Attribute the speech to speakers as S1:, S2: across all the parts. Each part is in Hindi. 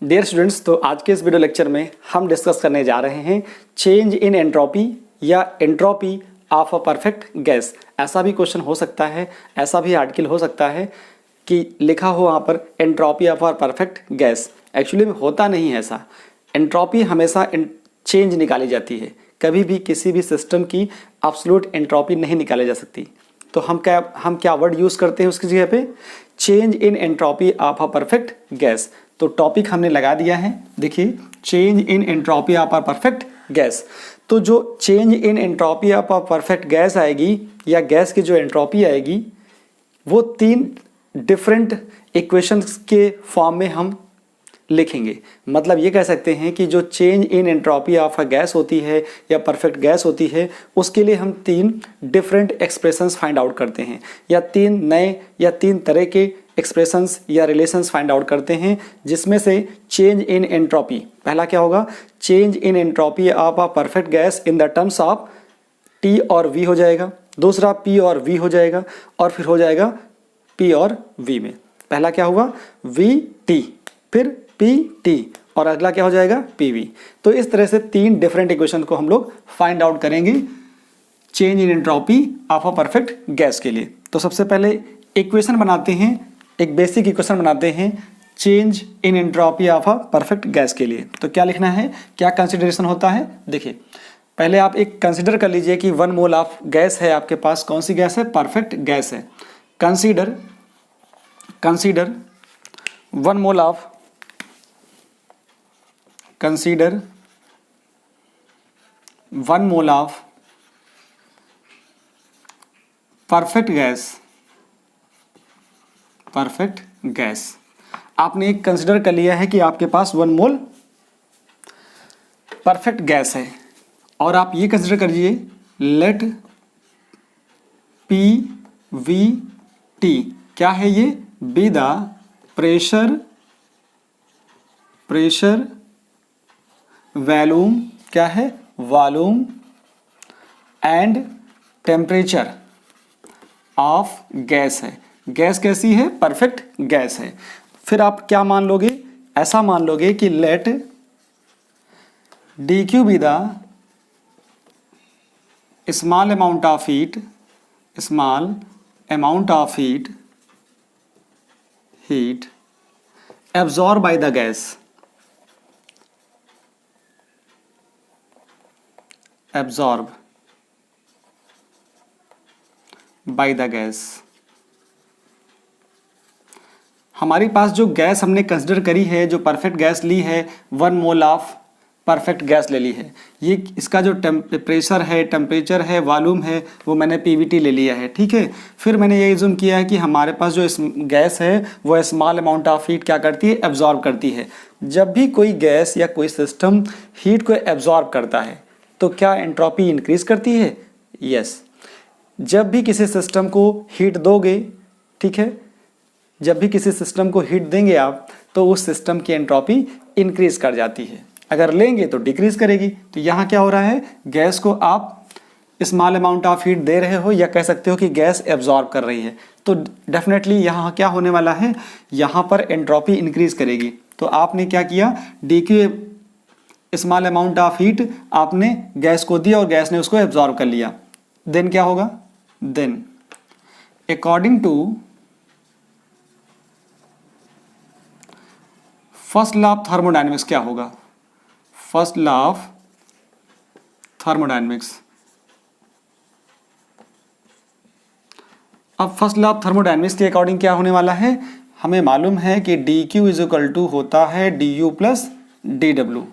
S1: डियर स्टूडेंट्स, तो आज के इस वीडियो लेक्चर में हम डिस्कस करने जा रहे हैं चेंज इन एंट्रोपी या entropy of a perfect gas. ऐसा भी क्वेश्चन हो सकता है, ऐसा भी आर्टिकल हो सकता है कि लिखा हो वहाँ पर entropy of a perfect gas. Actually में होता नहीं है ऐसा। एंट्रोपी हमेशा चेंज निकाली जाती है, कभी भी किसी भी सिस्टम की एब्सोल्यूट एंट्रोपी नहीं निकाली जा सकती। तो हम क्या वर्ड यूज़ करते हैं उसकी जगह पे? Change in entropy of a perfect gas. तो टॉपिक हमने लगा दिया है, देखिए, change in entropy of a perfect gas. तो जो change in entropy of a perfect gas आएगी या गैस की जो एंट्रोपी आएगी वो तीन डिफरेंट इक्वेशंस के फॉर्म में हम लिखेंगे। मतलब ये कह सकते हैं कि जो change in entropy of a gas होती है या परफेक्ट गैस होती है, उसके लिए हम तीन डिफरेंट एक्सप्रेशंस फाइंड आउट करते हैं या तीन नए या तीन तरह के एक्सप्रेशंस या रिलेशंस फाइंड आउट करते हैं, जिसमें से चेंज इन एंट्रोपी पहला क्या होगा? Change in entropy of a perfect gas in the terms of T और वी हो जाएगा, दूसरा पी और वी हो जाएगा, और फिर हो जाएगा पी और वी में। पहला क्या होगा? वी टी, फिर पी टी, और अगला क्या हो जाएगा? P V. तो इस तरह से तीन डिफरेंट इक्वेशन को हम लोग फाइंड आउट करेंगे change in entropy of a perfect gas के लिए। तो सबसे पहले इक्वेशन बनाते हैं, एक बेसिक इक्वेशन बनाते हैं change in entropy of a perfect gas के लिए। तो क्या लिखना है, क्या कंसिडरेशन होता है? देखिए, पहले आप एक कंसीडर कर लीजिए कि 1 मोल ऑफ गैस है आपके पास। कौन सी गैस है? परफेक्ट गैस है। Consider 1 mole of consider 1 mole of perfect gas. आपने एक कंसीडर कर लिया है कि आपके पास 1 मोल परफेक्ट गैस है, और आप ये कंसीडर करिए लेट पी वी टी क्या है ये? बी द प्रेशर वॉल्यूम, क्या है? Volume and temperature of gas है। गैस कैसी है? परफेक्ट गैस है। फिर आप क्या मान लोगे? ऐसा मान लोगे कि let d Q be the small amount of heat absorb by the gas, हमारे पास जो गैस हमने कंसिडर करी है, जो परफेक्ट गैस ली है, 1 मोल ऑफ परफेक्ट गैस ले ली है, ये इसका जो प्रेशर है, टेम्परेचर है, वॉल्यूम है, वो मैंने पीवीटी ले लिया है। ठीक है, फिर मैंने ये एज्यूम किया है कि हमारे पास जो गैस है वो स्मॉल अमाउंट ऑफ हीट क्या करती है? एब्जॉर्ब करती है। जब भी कोई गैस या कोई सिस्टम हीट को एब्जॉर्ब करता है तो क्या एंट्रोपी इंक्रीज करती है? यस। जब भी किसी सिस्टम को हीट दोगे, ठीक है, जब भी किसी सिस्टम को हीट देंगे आप, तो उस सिस्टम की एंट्रोपी इंक्रीज कर जाती है। अगर लेंगे तो डिक्रीज करेगी। तो यहाँ क्या हो रहा है? गैस को आप स्मॉल अमाउंट ऑफ हीट दे रहे हो, या कह सकते हो कि गैस एब्जॉर्ब कर रही है, तो डेफिनेटली यहाँ क्या होने वाला है? यहाँ पर एंट्रोपी इंक्रीज करेगी। तो आपने क्या किया? D Q small amount of heat आपने गैस को दिया और गैस ने उसको एब्जॉर्ब कर लिया। देन क्या होगा? Then according to first law of thermodynamics क्या होगा? First law of thermodynamics. अब फर्स्ट लॉ ऑफ थर्मोडायनेमिक्स के अकॉर्डिंग क्या होने वाला है? हमें मालूम है कि D Q is equal to होता है D U plus D W.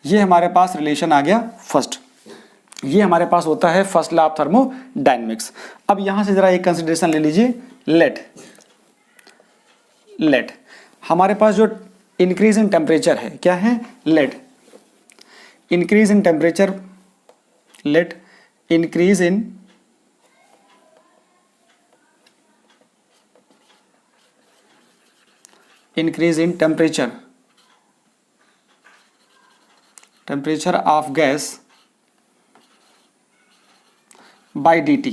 S1: ये हमारे पास रिलेशन आ गया फर्स्ट। ये हमारे पास होता है फर्स्ट लॉ ऑफ थर्मोडायनेमिक्स। अब यहां से जरा एक कंसिडरेशन ले लीजिए। लेट हमारे पास जो इंक्रीज इन टेम्परेचर है, क्या है? Let increase in temperature, let increase in temperature of gas by dt।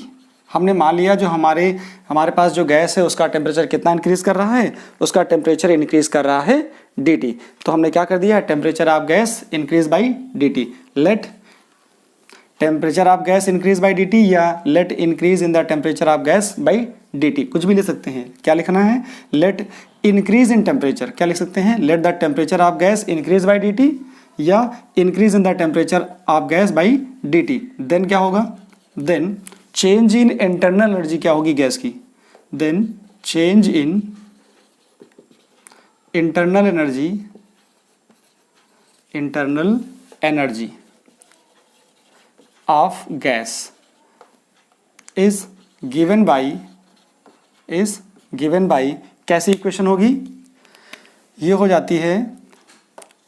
S1: हमने मान लिया जो हमारे पास जो गैस है उसका टेम्परेचर कितना इंक्रीज कर रहा है, उसका टेम्परेचर इंक्रीज कर रहा है dt। तो हमने क्या कर दिया, temperature of gas increase by dt। Let temperature of gas increase by dt या let increase in the temperature of gas by dt, कुछ भी ले सकते हैं। क्या लिखना है, लेट इंक्रीज इन टेम्परेचर, क्या लिख सकते हैं, let the temperature of gas increase by dt या increase in the temperature of gas by dt। Then क्या होगा, then change in internal energy क्या होगी गैस की, then change in internal energy of gas is given by कैसी इक्वेशन होगी, ये हो जाती है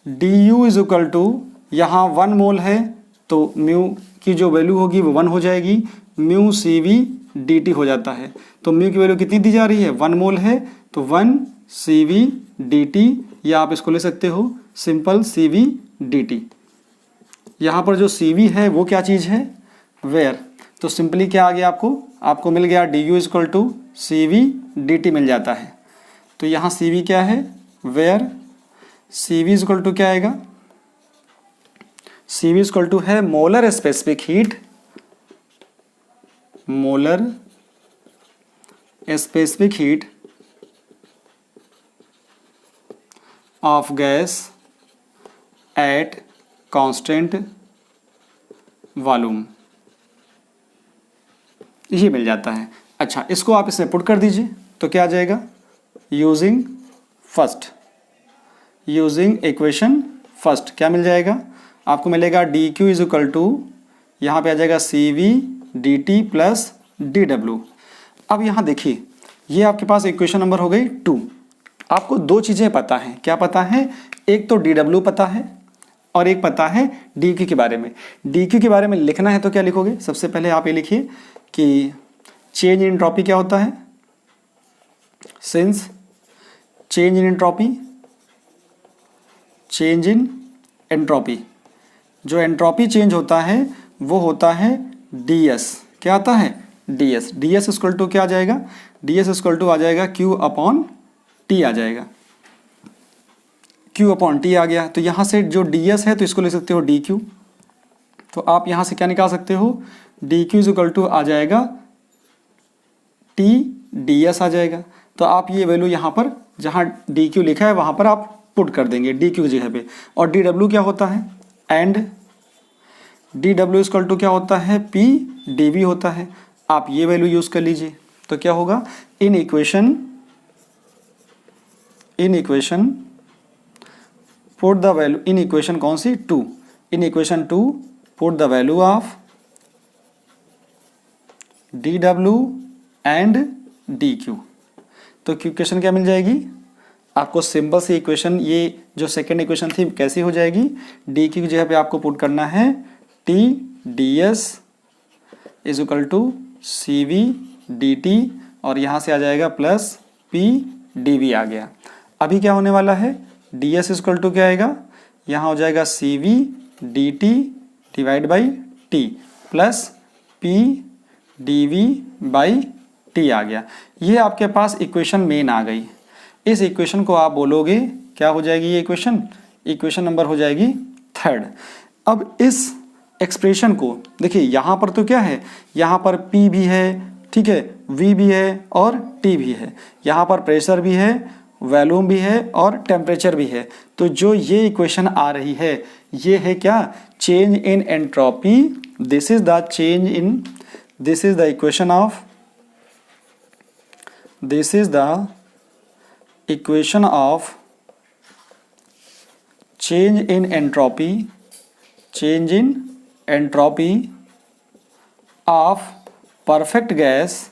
S1: du इज इक्वल टू, यहाँ 1 मोल है तो म्यू की जो वैल्यू होगी वो 1 हो जाएगी, म्यू CV dt हो जाता है। तो म्यू की वैल्यू कितनी दी जा रही है, 1 मोल है तो 1 CV dt, या आप इसको ले सकते हो सिंपल CV dt। यहाँ पर जो CV है वो क्या चीज़ है, वेयर। तो सिंपली क्या आ गया आपको मिल गया du is equal to CV dt मिल जाता है। तो यहाँ CV क्या है, where CV is equal to क्या आएगा, CV इज इक्वल टू है molar specific heat, molar specific heat of gas at constant volume, ये मिल जाता है। अच्छा, इसको आप इसमें पुट कर दीजिए तो क्या आ जाएगा, यूजिंग इक्वेशन फर्स्ट क्या मिल जाएगा आपको, मिलेगा dq इज इक्वल टू, यहाँ पे आ जाएगा CV dt प्लस dw। अब यहाँ देखिए, ये आपके पास इक्वेशन नंबर हो गई 2। आपको दो चीज़ें पता हैं, क्या पता है, एक तो dw पता है और एक पता है dq के बारे में। dq के बारे में लिखना है तो क्या लिखोगे, सबसे पहले आप ये लिखिए कि चेंज इन एंट्रोपी क्या होता है, सिंस चेंज इन एंट्रोपी, जो एंट्रोपी चेंज होता है वो होता है ds, क्या आता है ds इक्वल टू क्या आ जाएगा, ds इक्वल टू आ जाएगा q अपॉन t आ जाएगा, q अपॉन t आ गया। तो यहाँ से जो ds है तो इसको ले सकते हो dq, तो आप यहाँ से क्या निकाल सकते हो, dq इज इक्वल टू आ जाएगा t ds आ जाएगा। तो आप ये वैल्यू यहाँ पर जहाँ dq लिखा है वहाँ पर आप पुट कर देंगे dq की जगह पे, और dw क्या होता है, एंड dw इक्वल टू क्या होता है, p dv होता है। आप ये वैल्यू यूज कर लीजिए तो क्या होगा, in equation put the value, in equation कौन सी 2, in equation 2 put the value of dw and dq। तो इक्वेशन क्या मिल जाएगी आपको, सिंपल सी इक्वेशन, ये जो सेकेंड इक्वेशन थी कैसी हो जाएगी, dq की जगह पे आपको पुट करना है t ds is equal to CV dt, और यहाँ से आ जाएगा प्लस p dv आ गया। अभी क्या होने वाला है, ds इक्वल टू क्या आएगा, यहाँ हो जाएगा CV dt divide by t plus p dv by t आ गया। ये आपके पास इक्वेशन मेन आ गई। इस इक्वेशन को आप बोलोगे क्या हो जाएगी, ये इक्वेशन नंबर हो जाएगी 3rd। अब इस एक्सप्रेशन को देखिए, यहाँ पर तो क्या है, यहाँ पर P भी है, ठीक है, V भी है और T भी है, यहाँ पर प्रेशर भी है, वॉल्यूम भी है और टेम्परेचर भी है। तो जो ये इक्वेशन आ रही है ये है क्या, change in entropy. This is the equation of change in entropy of perfect gas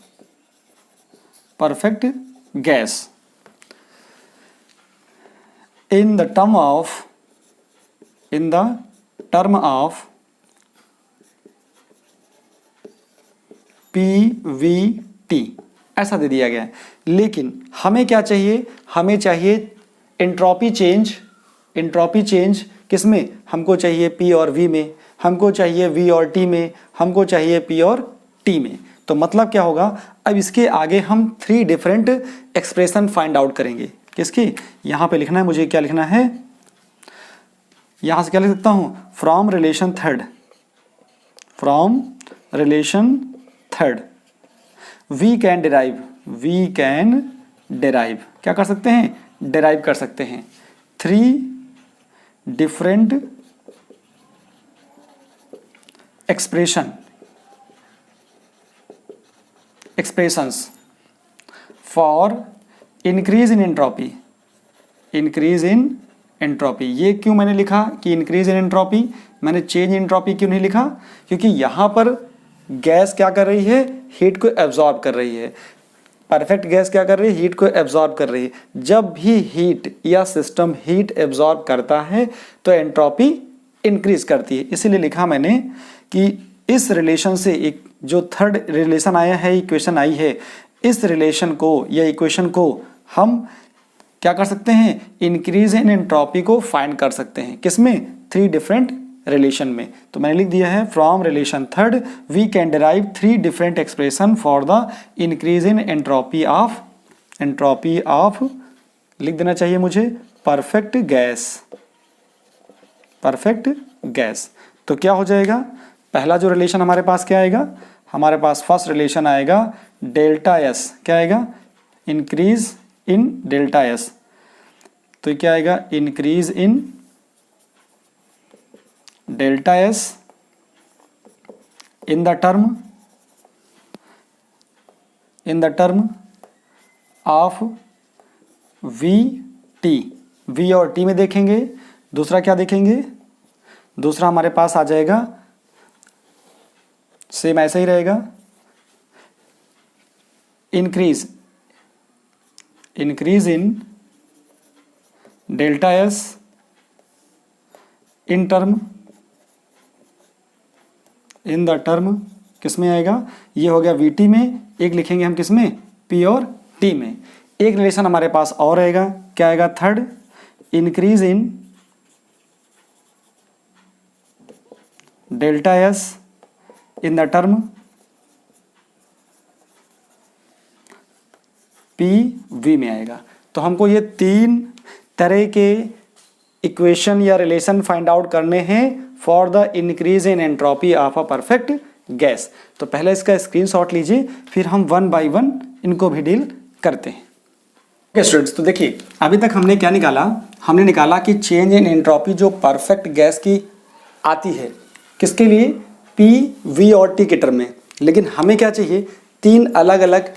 S1: in the term of PVT ऐसा दे दिया गया है। लेकिन हमें क्या चाहिए, हमें चाहिए एंट्रोपी चेंज किसमें, हमको चाहिए P और V में, हमको चाहिए V और T में, हमको चाहिए P और T में। तो मतलब क्या होगा, अब इसके आगे हम 3 डिफरेंट एक्सप्रेशन फाइंड आउट करेंगे। किसकी? यहाँ पे लिखना है मुझे, क्या लिखना है, यहाँ से क्या लिख सकता हूँ, from relation third, from relation third we can derive, क्या कर सकते हैं, डिराइव कर सकते हैं 3 different expressions for increase in entropy, increase in entropy. ये क्यों मैंने लिखा कि इंक्रीज इन एंट्रोपी, मैंने चेंज इन एंट्रोपी क्यों नहीं लिखा, क्योंकि यहाँ पर गैस क्या कर रही है, हीट को एब्जॉर्ब कर रही है। परफेक्ट गैस क्या कर रही है, हीट को एब्जॉर्ब कर रही है। जब भी हीट या सिस्टम हीट एब्जॉर्ब करता है तो एंट्रोपी इंक्रीज करती है। इसीलिए लिखा मैंने कि इस रिलेशन से एक जो थर्ड रिलेशन आया है, इक्वेशन आई है, इस रिलेशन को या इक्वेशन को हम क्या कर सकते हैं, इंक्रीज इन एंट्रोपी को फाइंड कर सकते हैं। किसमें? 3 डिफरेंट रिलेशन में। तो मैंने लिख दिया है from relation third we can derive 3 different expression for the increase in entropy of लिख देना चाहिए मुझे, परफेक्ट गैस। तो क्या हो जाएगा, पहला जो रिलेशन हमारे पास क्या आएगा, हमारे पास फर्स्ट रिलेशन आएगा डेल्टा एस, क्या आएगा, इंक्रीज इन डेल्टा एस। तो क्या आएगा, increase in delta S in the term of V T. V और टी में देखेंगे, दूसरा क्या देखेंगे, दूसरा हमारे पास आ जाएगा, सेम ऐसा ही रहेगा, increase in delta S in the term किस में आएगा, ये हो गया वीटी में, एक लिखेंगे हम किस में, पी और टी में। एक रिलेशन हमारे पास और रहेगा, क्या आएगा, third, increase in delta S in the term P V में आएगा। तो हमको ये 3 तरह के इक्वेशन या रिलेशन फाइंड आउट करने हैं for the increase in entropy of a perfect gas. तो पहले इसका स्क्रीनशॉट लीजिए, फिर हम 1 बाय 1 इनको भी डील करते हैं। ओके स्टूडेंट्स, तो देखिए अभी तक हमने क्या निकाला, हमने निकाला कि चेंज इन एंट्रोपी जो परफेक्ट गैस की आती है, किसके लिए, पी वी और टी के टर्म में। लेकिन हमें क्या चाहिए, 3 अलग अलग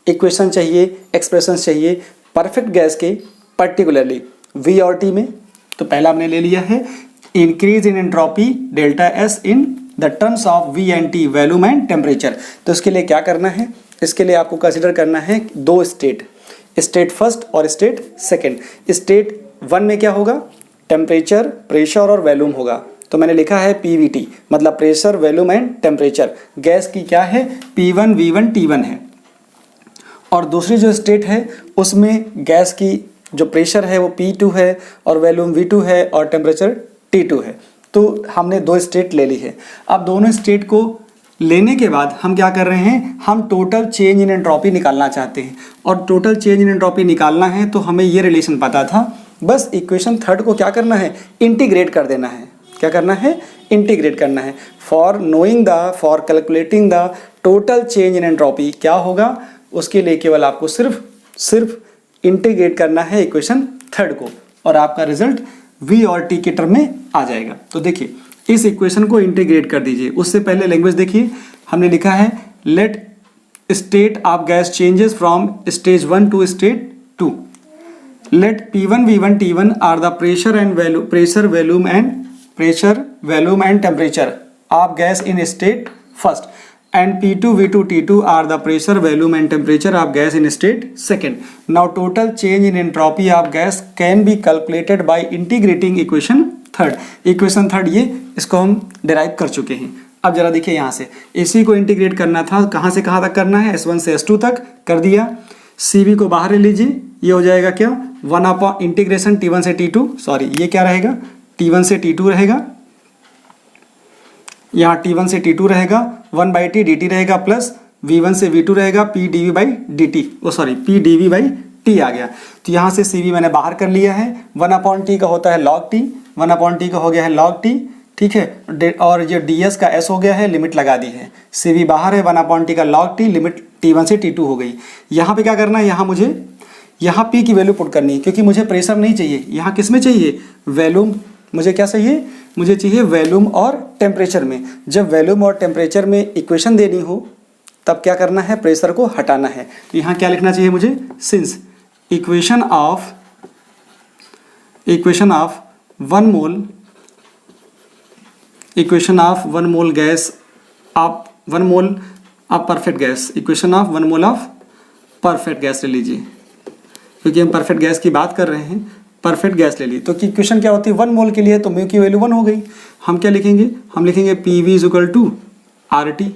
S1: इक्वेशन चाहिए, एक्सप्रेशन चाहिए परफेक्ट गैस के, पर्टिकुलरली वी और टी में। तो पहला हमने ले लिया है increase in entropy delta S in the terms of V and T, volume and temperature. तो इसके लिए क्या करना है, इसके लिए आपको कंसिडर करना है 2 स्टेट, स्टेट फर्स्ट और स्टेट सेकेंड। स्टेट 1 में क्या होगा, टेम्परेचर, प्रेशर और वॉल्यूम होगा। तो मैंने लिखा है पीवीटी, मतलब pressure, volume and temperature. Gas की क्या है, P1 V1 T1 है। और दूसरी जो स्टेट है उसमें गैस की जो प्रेशर है वो P2 है और वॉल्यूम V2 है और टेम्परेचर T2 है। तो हमने 2 स्टेट ले ली है। अब दोनों स्टेट को लेने के बाद हम क्या कर रहे हैं, हम टोटल चेंज इन एंट्रोपी निकालना चाहते हैं। और टोटल चेंज इन एंट्रोपी निकालना है तो हमें ये रिलेशन पता था, बस इक्वेशन थर्ड को क्या करना है, इंटीग्रेट कर देना है। क्या करना है, इंटीग्रेट करना है। For calculating the total change in entropy क्या होगा, उसके लिए केवल आपको सिर्फ इंटीग्रेट करना है इक्वेशन थर्ड को और आपका रिजल्ट वी और टी के टर्म में आ जाएगा। तो देखिए इस इक्वेशन को इंटीग्रेट कर दीजिए। उससे पहले लैंग्वेज देखिए, हमने लिखा है let state of gas changes from stage 1 to stage 2। Let P1 V1 T1 are the pressure volume and temperature of gas in state first and P2 V2 T2 are the pressure, volume and temperature of gas in state second. Now total change in entropy of gas can be calculated by integrating equation third. Equation third ये इसको हम derive कर चुके हैं। अब जरा देखिए यहाँ से इसी को इंटीग्रेट करना था, कहाँ से कहाँ तक करना है, S1 से S2 तक कर दिया। CV को बाहर ले लीजिए, ये हो जाएगा क्या, 1 अपॉन इंटीग्रेशन T1 से T2, सॉरी ये क्या रहेगा, T1 से T2 रहेगा, यहाँ T1 से T2 रहेगा, 1/T dt रहेगा प्लस V1 से V2 रहेगा, P dV by D T, P dV by T आ गया। तो यहाँ से CV मैंने बाहर कर लिया है, 1/T का होता है log T, 1/T का हो गया है log T, ठीक है। और ये ds का s हो गया है, लिमिट लगा दी है, CV बाहर है, 1/T का log T, लिमिट T1 से T2 हो गई। यहाँ पे क्या करना है, यहाँ मुझे यहाँ P की वैल्यू पुट करनी है, क्योंकि मुझे प्रेशर नहीं चाहिए, यहाँ किस में चाहिए, वैल्यूम। मुझे क्या चाहिए, मुझे चाहिए वैल्यूम और टेम्परेचर में। जब वैल्यूम और टेम्परेचर में इक्वेशन देनी हो तब क्या करना है, प्रेशर को हटाना है। तो यहाँ क्या लिखना चाहिए मुझे, since equation of 1 mole gas off 1 mole of perfect gas, equation of 1 mole of perfect gas ले लीजिए, क्योंकि हम परफेक्ट गैस की बात कर रहे हैं, परफेक्ट गैस ले ली। तो इक्वेशन क्या होती है, 1 मोल के लिए तो म्यू की वैल्यू 1 हो गई। हम क्या लिखेंगे, हम लिखेंगे PV = RT।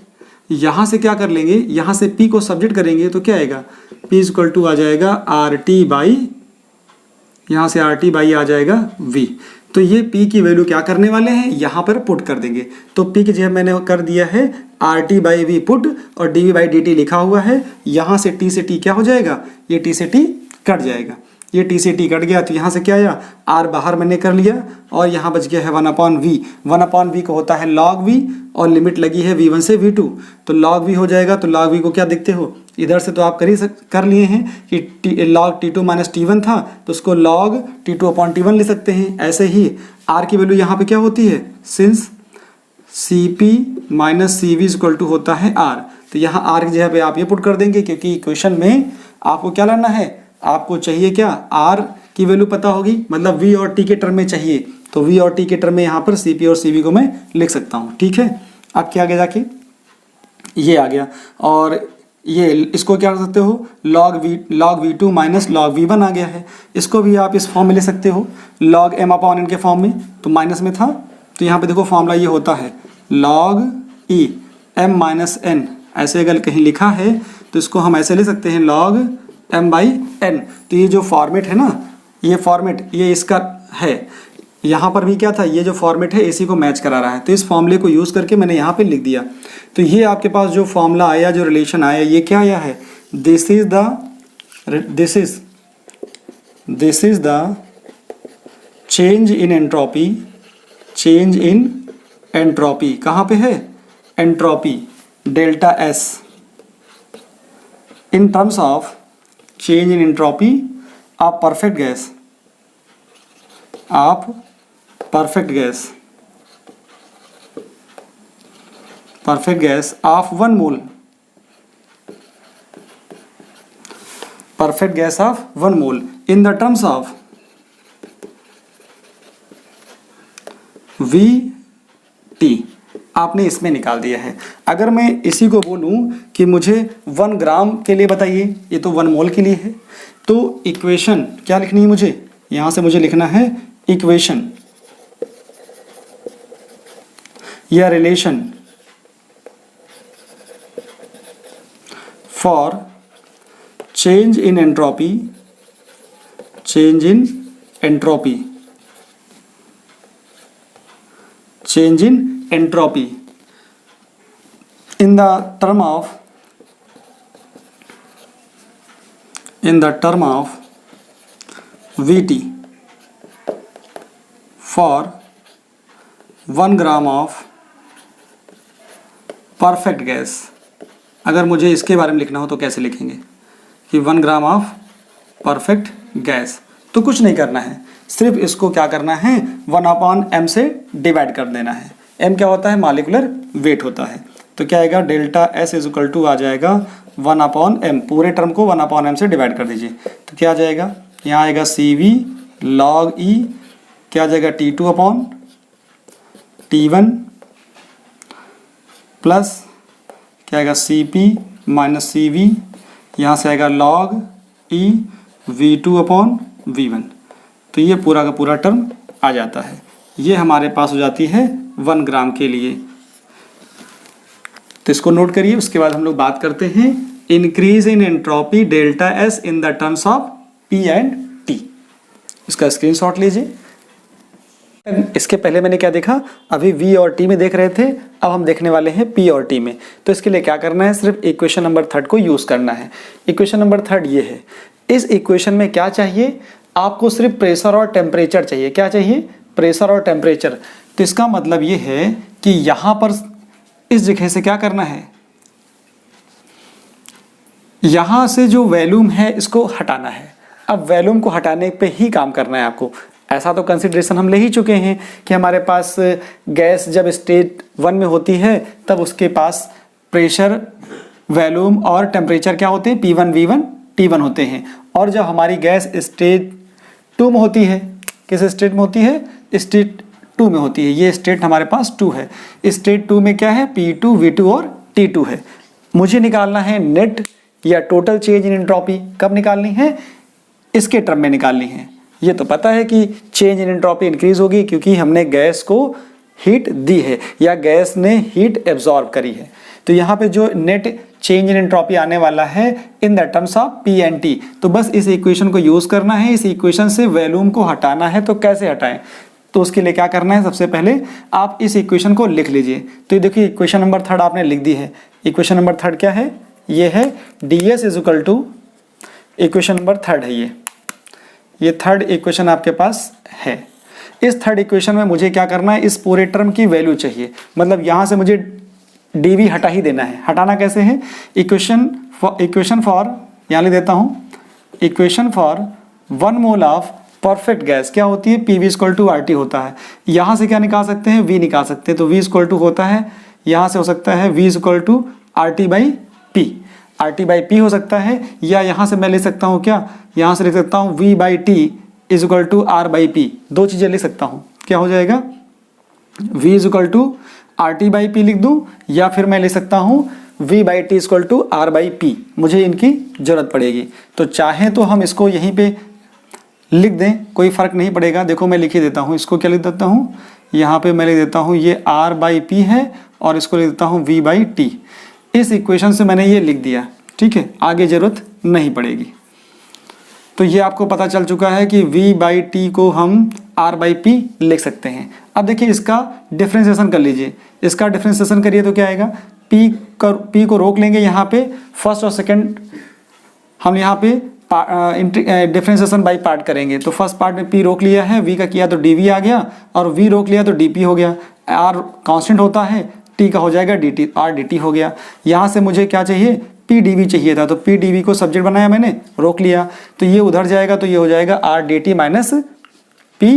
S1: यहाँ से क्या कर लेंगे, यहाँ से P को सब्जेक्ट करेंगे तो क्या आएगा, P = आ जाएगा RT बाई, यहाँ से RT बाई आ जाएगा V। तो ये P की वैल्यू क्या करने वाले हैं, यहाँ पर पुट कर देंगे। तो P की जगह मैंने कर दिया है RT बाई V पुट, और dV बाई dt लिखा हुआ है। यहाँ से T से T क्या हो जाएगा, ये T से T कट जाएगा, ये T से T कट गया। तो यहाँ से क्या आया, R बाहर मैंने कर लिया, और यहाँ बच गया है 1/V। 1/V को होता है log V, और लिमिट लगी है V1 से V2, तो log V हो जाएगा। तो log V को क्या देखते हो, इधर से तो आप कर लिए हैं कि log T2 - T1 था, तो उसको log T2/T1 ले सकते हैं। ऐसे ही R की वैल्यू यहाँ पे क्या होती है, सिंस CP - CV = होता है R। तो यहाँ R की जगह पे आप ये पुट कर देंगे, क्योंकि इक्वेशन में आपको क्या लाना है, आपको चाहिए क्या, R की वैल्यू पता होगी, मतलब V और T के टर्म में चाहिए। तो V और T के टर्म में यहाँ पर CP और CV को मैं लिख सकता हूँ, ठीक है। अब क्या आगे जाके ये आ गया, और ये इसको क्या कर सकते हो, log V2 - log V1 आ गया है। इसको भी आप इस फॉर्म में ले सकते हो, log m/n के फॉर्म में, तो माइनस में था, तो यहाँ पे देखो फॉर्मूला ये होता है log E m - n। ऐसे अगर कहीं लिखा है तो इसको हम ऐसे ले सकते हैं log m/n। तो ये जो फॉर्मेट है ना, ये फॉर्मेट ये इसका है, यहाँ पर भी क्या था, ये जो फॉर्मेट है इसी को मैच करा रहा है। तो इस फॉर्मूले को यूज़ करके मैंने यहाँ पे लिख दिया। तो ये आपके पास जो फॉर्मूला आया, जो रिलेशन आया, ये क्या आया है, this is the change in entropy, कहाँ पे है, entropy, delta S in terms of change in entropy of perfect gas off 1 mole, perfect gas of 1 mole in the terms of VT। आपने इसमें निकाल दिया है। अगर मैं इसी को बोलूं कि मुझे 1 ग्राम के लिए बताइए, ये तो 1 मोल के लिए है, तो इक्वेशन क्या लिखनी है मुझे, यहाँ से मुझे लिखना है इक्वेशन या relation for change in entropy in the term of VT for 1 gram of perfect gas. अगर मुझे इसके बारे में लिखना हो तो कैसे लिखेंगे कि 1 ग्राम ऑफ परफेक्ट गैस। तो कुछ नहीं करना है, सिर्फ इसको क्या करना है, 1/m से डिवाइड कर देना है। m क्या होता है, मॉलिक्यूलर वेट होता है। तो क्या आएगा, डेल्टा S = आ जाएगा 1/m, पूरे टर्म को 1/m से डिवाइड कर दीजिए। तो क्या आ जाएगा, यहाँ आएगा CV log E, क्या आ जाएगा T2/T1 प्लस क्या आएगा CP - CV, यहाँ से आएगा log E V2/V1। तो ये पूरा का पूरा टर्म आ जाता है। ये हमारे पास हो जाती है 1 ग्राम के लिए। तो इसको नोट करिए। उसके बाद हम लोग बात करते हैं increase in entropy delta S in the terms of P and T। इसका स्क्रीनशॉट लीजिए। इसके पहले मैंने क्या देखा, अभी V और T में देख रहे थे, अब हम देखने वाले हैं P और T में। तो इसके लिए क्या करना है, सिर्फ इक्वेशन नंबर 3 को यूज़ करना है। इक्वेशन नंबर 3 ये है। इस इक्वेशन में क्या चाहिए आपको, सिर्फ प्रेशर और टेम्परेचर चाहिए। क्या चाहिए, प्रेशर और टेम्परेचर। तो इसका मतलब ये है कि यहाँ पर इस जगह से क्या करना है, यहाँ से जो वॉल्यूम है इसको हटाना है। अब वॉल्यूम को हटाने पे ही काम करना है आपको। ऐसा तो कंसिडरेशन हम ले ही चुके हैं कि हमारे पास गैस जब स्टेट 1 में होती है तब उसके पास प्रेशर, वॉल्यूम और टेम्परेचर क्या होते हैं, P1 V1 T1 होते हैं। और जब हमारी गैस स्टेट 2 में होती है, किस स्टेट में होती है, स्टेट 2 में होती है। ये स्टेट हमारे पास 2 है। स्टेट 2 में क्या है, P2 V2 और T2 है। मुझे निकालना है नेट या टोटल चेंज इन एंट्रोपी। कब निकालनी है, इसके टर्म में निकालनी है। ये तो पता है कि चेंज इन एंट्रोपी इंक्रीज होगी क्योंकि हमने गैस को हीट दी है या गैस ने हीट एब्जॉर्ब करी है। तो यहाँ पे जो नेट चेंज इन एंट्रोपी आने वाला है इन the terms of P and T। तो बस इस इक्वेशन को यूज करना है। इस इक्वेशन से वॉल्यूम को हटाना है। तो कैसे हटाएं, तो उसके लिए क्या करना है, सबसे पहले आप इस इक्वेशन को लिख लीजिए। तो ये देखिए इक्वेशन नंबर 3 आपने लिख दी है। इक्वेशन नंबर 3 क्या है, ये है ds is equal to, equation number 3 है ये 3rd इक्वेशन आपके पास है। इस 3rd इक्वेशन में मुझे क्या करना है, इस पूरे टर्म की वैल्यू चाहिए। मतलब यहाँ से मुझे dv हटा ही देना है। हटाना कैसे है, इक्वेशन फॉर यहाँ लिख देता हूँ, equation for 1 mole of perfect gas क्या होती है, PV इक्वल टू RT होता है। यहाँ से क्या निकाल सकते हैं, V निकाल सकते हैं। तो V इक्वल टू होता है, यहाँ से हो सकता है V equal to RT by P, RT by P हो सकता है। या यहाँ से मैं ले सकता हूँ क्या, यहाँ से लिख सकता हूँ V by T is equal to R by P। दो चीज़ें लिख सकता हूँ, क्या हो जाएगा, V is equal to RT by P लिख दूँ, या फिर मैं ले सकता हूँ V by T is equal to R by P। मुझे इनकी ज़रूरत पड़ेगी। तो चाहे तो हम इसको यहीं पे लिख दें, कोई फ़र्क नहीं पड़ेगा। देखो मैं लिख ही देता हूँ, इसको क्या लिख देता हूँ, यहाँ पे मैं लिख देता हूँ ये R बाई P है और इसको लिख देता हूँ V बाई T। इस इक्वेशन से मैंने ये लिख दिया, ठीक है, आगे ज़रूरत नहीं पड़ेगी। तो ये आपको पता चल चुका है कि V बाई T को हम R बाई P लिख सकते हैं। अब देखिए इसका डिफ्रेंसिएशन कर लीजिए। इसका डिफ्रेंसिएशन करिए तो क्या आएगा, P को रोक लेंगे यहाँ पे, फर्स्ट और सेकंड हम यहाँ पे डिफ्रेंसिएशन बाई पार्ट करेंगे। तो फर्स्ट पार्ट में P रोक लिया है, V का किया तो dV आ गया, और V रोक लिया तो dP हो गया। R कांस्टेंट होता है, T का हो जाएगा dt, R dt हो गया। यहाँ से मुझे क्या चाहिए, P dV चाहिए था। तो P dV को सब्जेक्ट बनाया मैंने, रोक लिया, तो ये उधर जाएगा, तो ये हो जाएगा R dt minus V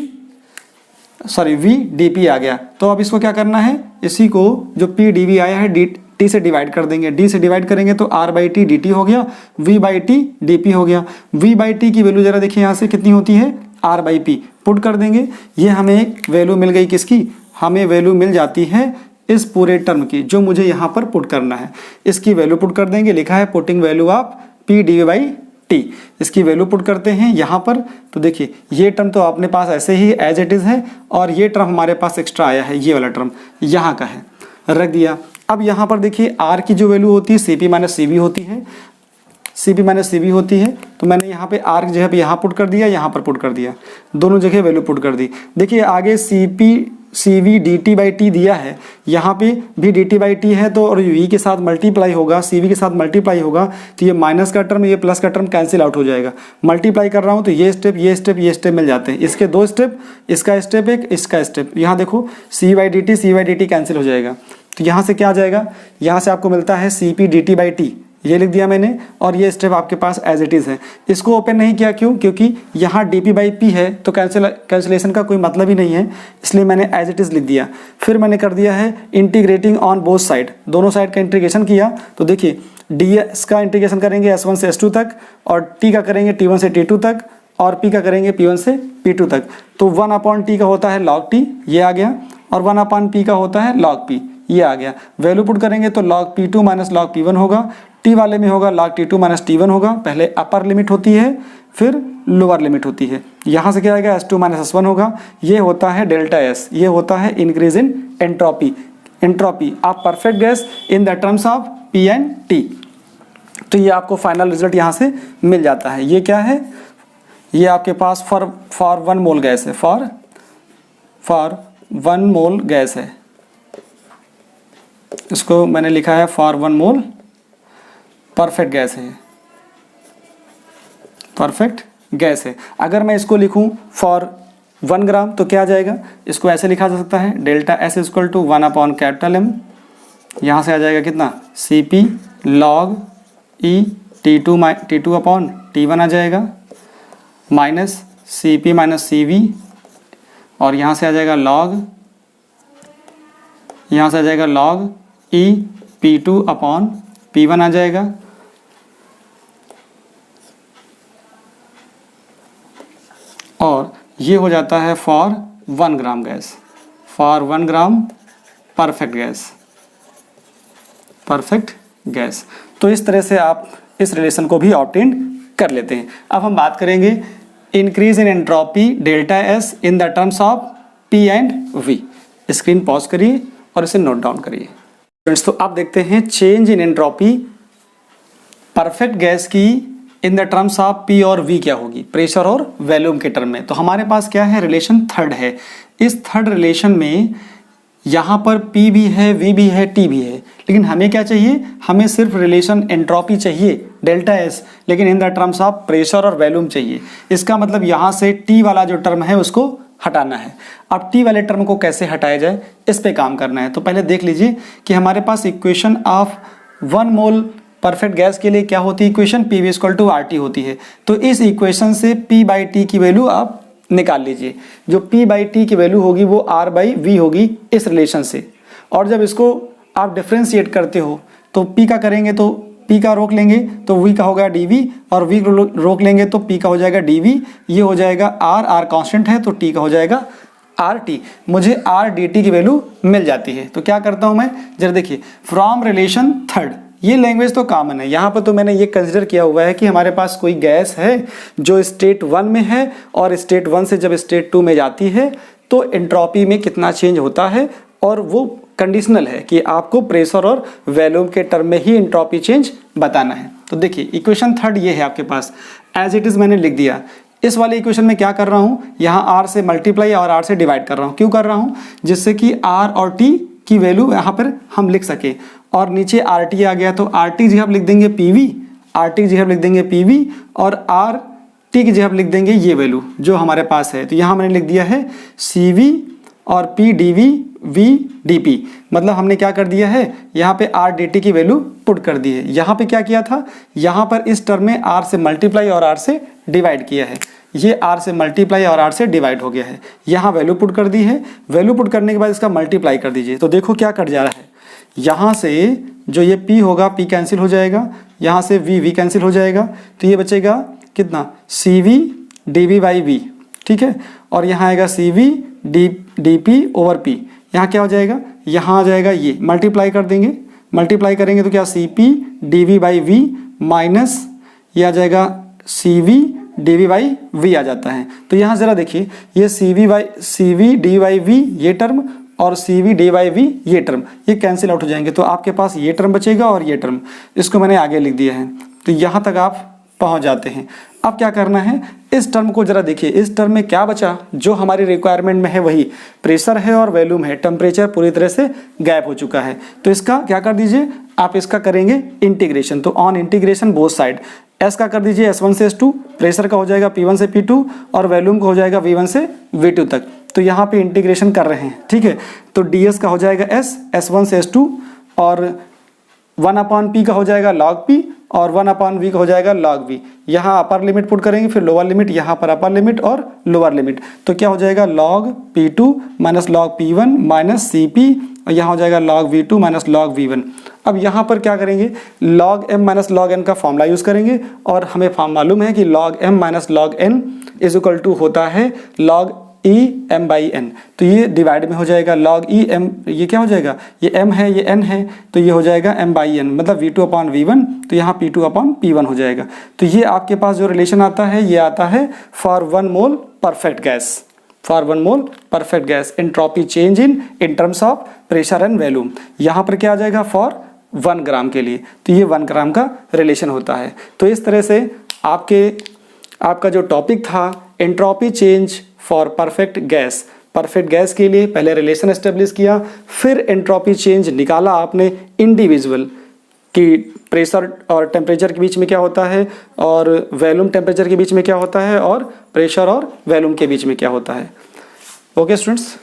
S1: dP आ गया। तो अब इसको क्या करना है, इसी को जो P dV आया है T से डिवाइड कर देंगे। D से डिवाइड करेंगे तो R बाई T dt हो गया, V बाई T dP हो गया। V बाई T की वैल्यू जरा देखिए यहाँ से कितनी होती है, R बाई P पुट कर देंगे। ये हमें वैल्यू मिल गई, किसकी, हमें वैल्यू मिल जाती है इस पूरे टर्म की, जो मुझे यहाँ पर पुट करना है। इसकी वैल्यू पुट कर देंगे, लिखा है putting value of P dV by T। इसकी वैल्यू पुट करते हैं यहाँ पर। तो देखिए ये टर्म तो अपने पास ऐसे ही एज इट इज़ है, और ये टर्म हमारे पास एक्स्ट्रा आया है, ये वाला टर्म यहाँ का है, रख दिया। अब यहाँ पर देखिए R की जो वैल्यू होती है CP माइनस CV होती है, CP माइनस CV होती है। तो मैंने यहाँ पे R की जगह पे यहाँ पुट कर दिया, यहाँ पर पुट कर दिया, दोनों जगह वैल्यू पुट कर दी। देखिए आगे CP CV dt by T दिया है, यहाँ पे भी dt बाई टी है, तो और V के साथ मल्टीप्लाई होगा, CV के साथ मल्टीप्लाई होगा, तो ये माइनस का टर्म, ये प्लस का टर्म कैंसिल आउट हो जाएगा। मल्टीप्लाई कर रहा हूँ तो ये स्टेप, ये स्टेप, ये स्टेप मिल जाते हैं। इसके दो स्टेप, इसका स्टेप एक, इसका स्टेप। यहाँ देखो C by D T cancel हो जाएगा। तो यहाँ से क्या आ जाएगा, यहाँ से आपको मिलता है CP dt बाई टी, ये लिख दिया मैंने, और ये स्टेप आपके पास एज इट इज़ है। इसको ओपन नहीं किया, क्यों, क्योंकि यहाँ dp बाई पी है, तो कैंसिलेशन का कोई मतलब ही नहीं है, इसलिए मैंने एज इट इज़ लिख दिया। फिर मैंने कर दिया है इंटीग्रेटिंग ऑन बोथ साइड, दोनों साइड का इंटीग्रेशन किया। तो देखिए ds का इंटीग्रेशन करेंगे S1 से S2 तक, और t का करेंगे T1 से T2 तक, और p का करेंगे P1 से P2 तक। तो 1/t का होता है log t, ये आ गया, और 1/p का होता है log p, ये आ गया। वैल्यू पुट करेंगे तो log p2 minus log p1 होगा, t वाले में होगा log t2 माइनस t1 होगा। पहले अपर लिमिट होती है, फिर लोअर लिमिट होती है। यहाँ से क्या आएगा, S2 माइनस S1 होगा। ये होता है डेल्टा S, ये होता है increase in entropy, entropy of perfect gas in the terms of P and T। तो ये आपको फाइनल रिजल्ट यहाँ से मिल जाता है। ये क्या है, ये आपके पास फॉर 1 मोल गैस है, फॉर 1 मोल गैस है, इसको मैंने लिखा है फॉर 1 मोल परफेक्ट गैस है, परफेक्ट गैस है। अगर मैं इसको लिखूं फॉर 1 ग्राम तो क्या आ जाएगा, इसको ऐसे लिखा जा सकता है delta S equal to 1 upon capital M, यहाँ से आ जाएगा कितना Cp log E T2 upon T1 आ जाएगा माइनस Cp माइनस Cv, और यहाँ से आ जाएगा log E P2 upon P1 आ जाएगा, और ये हो जाता है for 1 gram gas, for 1 gram perfect gas. तो इस तरह से आप इस रिलेशन को भी ऑब्टेन कर लेते हैं। अब हम बात करेंगे increase in entropy delta S in the terms of P and V. Screen pause करिए और इसे नोट डाउन करिए। फ्रेंड्स, तो आप देखते हैं change in entropy perfect gas की in the terms of P और वी क्या होगी, प्रेशर और वॉल्यूम के टर्म में। तो हमारे पास क्या है, रिलेशन थर्ड है। इस थर्ड रिलेशन में यहाँ पर P भी है, V भी है, T भी है, लेकिन हमें क्या चाहिए, हमें सिर्फ रिलेशन एंट्रोपी चाहिए डेल्टा S, लेकिन इन द टर्म्स ऑफ प्रेशर और वॉल्यूम चाहिए। इसका मतलब यहाँ से T वाला जो टर्म है उसको हटाना है। अब T वाले टर्म को कैसे हटाया जाए, इस पे काम करना है। तो पहले देख लीजिए कि हमारे पास equation of 1 mole perfect gas के लिए क्या होती है, equation PV equal to RT होती है। तो इस इक्वेशन से P/T की वैल्यू आप निकाल लीजिए। जो P/T की वैल्यू होगी वो R/V होगी इस रिलेशन से, और जब इसको आप डिफ्रेंशिएट करते हो तो P का करेंगे तो P का रोक लेंगे तो V का होगा dV, और V को रोक लेंगे तो P का हो जाएगा dV। ये हो जाएगा R कांस्टेंट है तो T का हो जाएगा RT। मुझे R/dt की वैल्यू मिल जाती है। तो क्या करता हूँ मैं, जरा देखिए, फ्रॉम रिलेशन थर्ड, ये लैंग्वेज तो कॉमन है। यहाँ पर तो मैंने ये कंसिडर किया हुआ है कि हमारे पास कोई गैस है जो स्टेट 1 में है, और स्टेट 1 से जब स्टेट 2 में जाती है तो एंट्रोपी में कितना चेंज होता है, और वो कंडीशनल है कि आपको प्रेशर और वॉल्यूम के टर्म में ही एंट्रोपी चेंज बताना है। तो देखिए इक्वेशन थर्ड ये है आपके पास, एज इट इज़ मैंने लिख दिया। इस वाले इक्वेशन में क्या कर रहा हूँ, यहाँ R से मल्टीप्लाई और R से डिवाइड कर रहा हूँ। क्यों कर रहा हूँ, जिससे कि R और T की वैल्यू यहाँ पर हम लिख सके, और नीचे RT आ गया तो RT जी हम लिख देंगे PV, RT जी हम लिख देंगे PV, और RT की जगह लिख देंगे ये वैल्यू जो हमारे पास है। तो यहाँ मैंने लिख दिया है CV और P dV V dP, मतलब हमने क्या कर दिया है, यहाँ पे R/dt की वैल्यू पुट कर दी है। यहाँ पे क्या किया था, यहाँ पर इस टर्म में R से मल्टीप्लाई और R से डिवाइड किया है। ये R से मल्टीप्लाई और R से डिवाइड हो गया है। यहाँ वैल्यू पुट कर दी है, वैल्यू पुट करने के बाद इसका मल्टीप्लाई कर दीजिए। तो देखो क्या कट जा रहा है, यहाँ से जो ये P होगा P कैंसिल हो जाएगा, यहाँ से V कैंसिल हो जाएगा, तो ये बचेगा कितना, CV dV/V, ठीक है। और यहाँ आएगा CV dP ओवर P। यहाँ क्या हो जाएगा, यहाँ आ जाएगा, ये मल्टीप्लाई कर देंगे, मल्टीप्लाई करेंगे तो क्या CP dV/V माइनस ये आ जाएगा CV dV/V आ जाता है। तो यहाँ ज़रा देखिए, ये CV dV/V ये टर्म और CV dV/V ये टर्म, ये कैंसिल आउट हो जाएंगे। तो आपके पास ये टर्म बचेगा और ये टर्म, इसको मैंने आगे लिख दिया है। तो यहाँ तक आप पहुँच जाते हैं। अब क्या करना है, इस टर्म को जरा देखिए, इस टर्म में क्या बचा, जो हमारी रिक्वायरमेंट में है वही प्रेशर है और वॉल्यूम है। टेम्परेचर पूरी तरह से गायब हो चुका है। तो इसका क्या कर दीजिए, आप इसका करेंगे इंटीग्रेशन। तो on integration both side, S का कर दीजिए S1 से S2, प्रेशर का हो जाएगा P1 से P2, और वॉल्यूम का हो जाएगा V1 से V2 तक। तो यहाँ पे इंटीग्रेशन कर रहे हैं, ठीक है। तो ds का हो जाएगा S, S1 से S2, और 1/P का हो जाएगा log P, और 1/V का हो जाएगा log V। यहाँ अपर लिमिट पुट करेंगे, फिर लोअर लिमिट, यहाँ पर अपर लिमिट और लोअर लिमिट। तो क्या हो जाएगा, log P2 minus log P1 minus CP, और यहाँ हो जाएगा log V2 minus log V1। अब यहाँ पर क्या करेंगे, log m minus log n का फॉर्मूला यूज़ करेंगे, और हमें मालूम है कि log m minus log n is equal to होता है log E m/n। तो ये डिवाइड में हो जाएगा log E m, ये क्या हो जाएगा, ये m है ये n है, तो ये हो जाएगा m/n, मतलब V2/V1, तो यहाँ P2/P1 हो जाएगा। तो ये आपके पास जो रिलेशन आता है, ये आता है for 1 mole perfect gas, for 1 mole perfect gas entropy change in terms of pressure and volume. यहाँ पर क्या आ जाएगा, फॉर 1 ग्राम के लिए, तो ये 1 ग्राम का रिलेशन होता है। तो इस तरह से आपका जो टॉपिक था entropy change for perfect gas, perfect gas के लिए पहले रिलेशन एस्टेब्लिश किया, फिर एंट्रोपी चेंज निकाला आपने इंडिविजुअल कि प्रेशर और टेम्परेचर के बीच में क्या होता है और वॉल्यूम टेम्परेचर के बीच में क्या होता है और प्रेशर और वॉल्यूम के बीच में क्या होता है। Okay students.